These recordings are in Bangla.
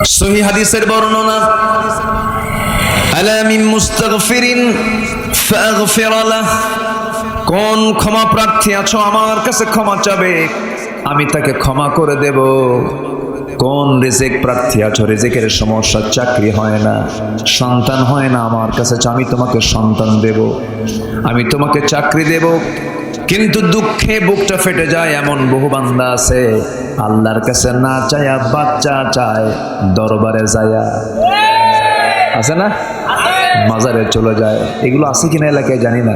সহিহ হাদিসের বর্ণনা, আলা মিন মুস্তাগফিরিন ফাগফির লাহ, কোন ক্ষমা প্রার্থী আছো আমার কাছে ক্ষমা চাবে, আমি তাকে ক্ষমা করে দেব। কোন রিজিক প্রার্থী আছো, রিজিকের সমস্যা, চাকরি হয় না, সন্তান হয় না, আমার কাছে আমি তোমাকে সন্তান দেব, আমি তোমাকে চাকরি দেব। কিন্তু দুঃখে বুকটা ফেটে যায় এমন বহু বান্দা আছে, আল্লাহর কাছে না চায়া বাচ্চা চায়, দরবারে যায়া, আছে না, মাজারে চলে যায়। এগুলো আছে কিনা এলাকায় জানি না,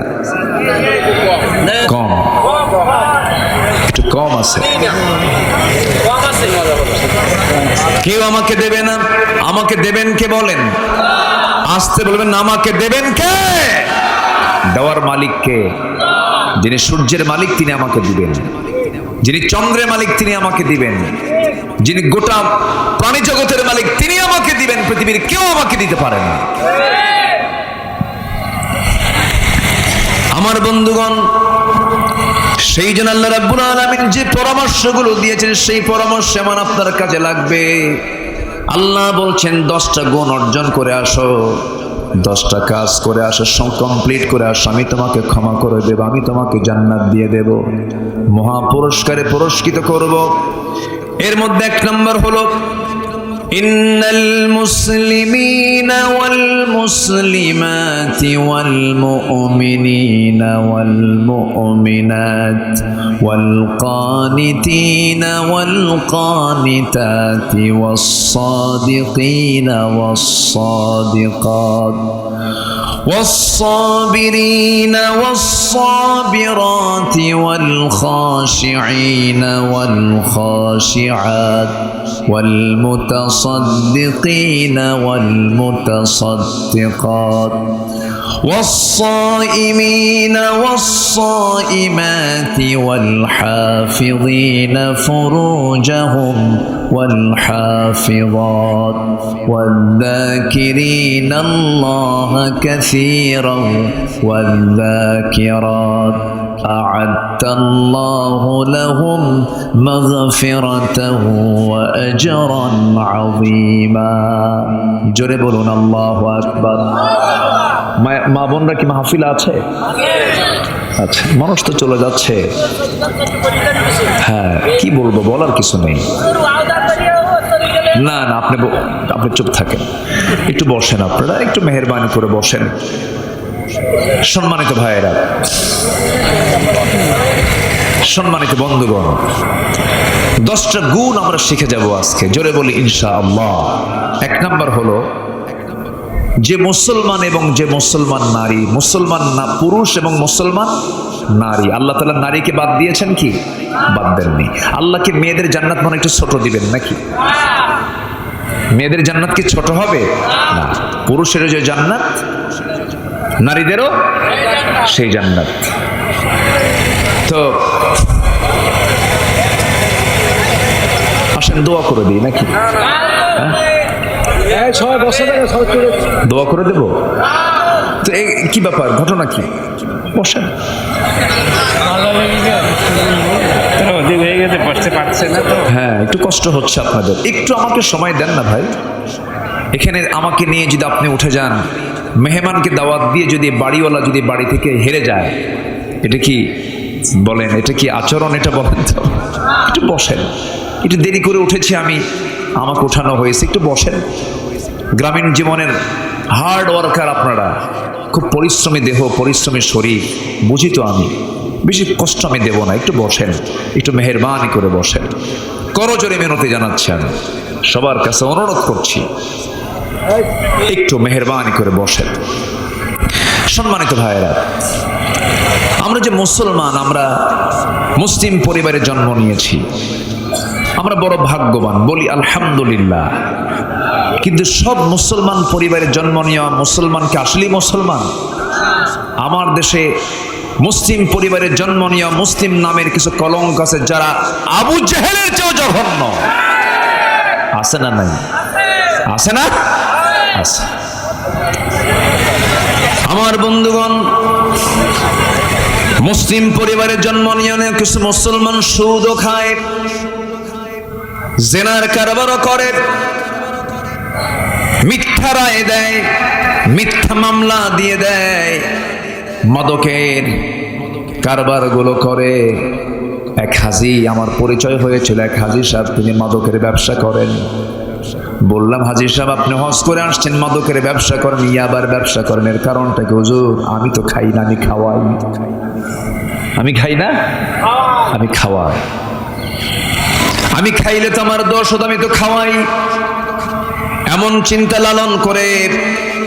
কম, একটু কম আছে। কেউ আমাকে দেবে না, আমাকে দেবেন কে বলেন? আসতে বলবেন না, আমাকে দেবেন কে? দেওয়ার মালিক কে? যিনি সূর্যের মালিক তিনি আমাকে দিবেন, যিনি চন্দ্রের মালিক তিনি আমাকে দিবেন, যিনি গোটা প্রাণী জগতের মালিক তিনি আমাকে দিবেন। পৃথিবীর কেউ আমাকে দিতে পারে না। আমার বন্ধুগণ, সেই জন্য আল্লাহ রাব্বুল আলামিন যে পরামর্শগুলো দিয়েছেন সেই পরামর্শ আমার আপনার কাজে লাগবে। আল্লাহ বলছেন 10টা গুণ অর্জন করে আসো, 10টা কাজ করে আসো, কমপ্লিট করে আসো, আমি তোমাকে ক্ষমা করে দেব, আমি তোমাকে জান্নাত দিয়ে দেব, মহা পুরস্কারে পুরস্কৃত করব। এর মধ্যে 1 নম্বর হলো ইন্নাল মুসলিমিনা ওয়াল মুসলিমাতি ওয়াল মুমিনিনা ওয়াল মুমিনাত ওয়াল কানিতিনা ওয়াল কানিতাতি ওয়াস সাদিকিনা ওয়াস সাদিকাত والصابرين والصابرات والخاشعين والخاشعات والمتصدقين والمتصدقات والصائمين والصائمات والحافظين فروجهم والحافظات والذاكرين الله كثيرا والذاكرات أعد الله لهم مغفرة وأجرا عظيما। জোরে বলুন আল্লাহু আকবার। মা বোনরা কি মাহফিল আছে? আচ্ছা, মানুষ তো চলে যাচ্ছে। হ্যাঁ, কি বলবো, বলার কিছু নেই। না না, আপনি চুপ থাকেন, একটু বসেন, আপনারা একটু মেহেরবানি করে বসেন। সম্মানিত ভাইয়েরা, সম্মানিত বন্ধুগণ, 10টা গুণ আমরা শিখে যাব আজকে। জোরে বলি ইনশাআল্লাহ। 1 নম্বর হলো যে মুসলমান এবং যে মুসলমান নারী, মুসলমান না পুরুষ এবং মুসলমান নারী, আল্লাহ তাআলা নারীকে বাদ দিয়েছেন কি? বাদ দেননি। আল্লাহকে মেয়েদের জান্নাত মনে একটু ছোট দিবেন নাকি? মেয়েদের জান্নাত কি ছোট হবে? না, পুরুষেরও যে জান্নাত নারীদেরও সেই জান্নাত। তো আসেন দোয়া করে দিই নাকি? দোয়া করে দেব তো? কি ব্যাপার, ঘটনা কি? বসেন। হ্যাঁ, একটু কষ্ট হচ্ছে আপনাদের, একটু আমাকে সময় দেন না ভাই। এখানে আমাকে নিয়ে যদি আপনি উঠে যান, মেহমানকে দাওয়াত দিয়ে যদি বাড়িওয়ালা যদি বাড়ি থেকে হেরে যায়, এটা কি বলেন? এটা কি আচরণ? এটা বলেন তো। একটু বসেন, একটু দেরি করে উঠেছি আমি, আমাকে উঠানো হয়েছে, একটু বসেন। গ্রামীণ জীবনের হার্ড ওয়ার্কার আপনারা, খুব পরিশ্রমী দেহ, পরিশ্রমী শরীর, বুঝি তো আমি, বেশি কষ্ট আমি দেব না। একটু বসেন, একটু মেহেরবানি করে বসেন। করজোরে মিনতি জানাচ্ছি, আমি সবার কাছে অনুরোধ করছি, একটু মেহেরবানি করে বসেন। সম্মানিত ভাইয়েরা, আমরা যে মুসলমান, আমরা মুসলিম পরিবারে জন্ম নিয়েছি, আমরা বড় ভাগ্যবান, বলি আলহামদুলিল্লাহ। কিন্তু সব মুসলমান পরিবারে জন্ম নেওয়া মুসলমানকে আসলেই মুসলমান? আমার দেশে মুসলিম পরিবারে জন্ম নেওয়া মুসলিম নামের কিছু কলঙ্ক আছে, যারা আবু জেহেলের চেয়েও জঘন্য। আছে না নাই? আছে না? আছে। আমার বন্ধুগণ, মুসলিম পরিবারে জন্ম নিয়ে কিছু মুসলমান সুদও খায়, জেনার কারবারও করে, মিথ্যা রায় দেয়, মিথ্যা মামলা দিয়ে দেয়, মাদকের কারবার গুলো করে। এক হাজি, আমার পরিচয় হয়েছিল, এক হাজি সাহেব তিনি মাদকের ব্যবসা করেন। বললাম, হাজি সাহেব আপনি হজ করে আসছেন, মাদকের ব্যবসা করেন, ইয়াবার ব্যবসা করেন, এর কারণটা কি? হুজুর আমি তো খাই না, আমি খাওয়াই। আমি খাই না, আমি খাওয়াই। আমি খাইলে তো আমার দোষ হতো, আমি তো খাওয়াই। এমন চিন্তা লালন করে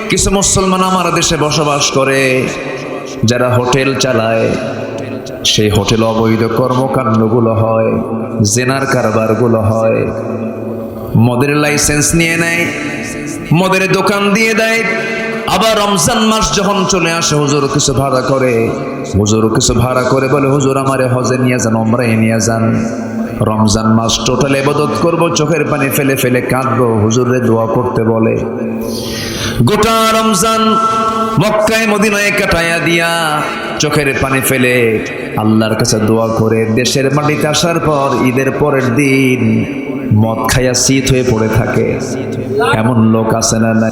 কিছু মুসলমান আমার দেশে বসবাস করে, যারা হোটেল চালায়। সেই হোটেল অবৈধ কর্মকাণ্ডগুলো হয়, জেনার কারবারগুলো হয়, মদের লাইসেন্স নিয়ে নেয়, মদের দোকান দিয়ে দেয়। আবার রমজান মাস যখন চলে আসে, হুজুর কিছু ভাড়া করে, হুজুর কিছু ভাড়া করে বলে, হুজুর আমারে হজে নিয়ে যান, ওমরায় নিয়ে যান। রমজান মাস টোটাল ইবাদত করব, চোখের পানি ফেলে ফেলে কাঁদবো, হুজুরে দোয়া করতে বলে। গোটা রমজান মক্কায় মদিনায় কাটায়া দিয়া চোখের পানি ফেলে আল্লাহর কাছে দোয়া করে দেশের মাটিতে আসার পর ঈদের পরের দিন মদ খাইয়া শীত হয়ে পড়ে থাকে। এমন লোক আছে না?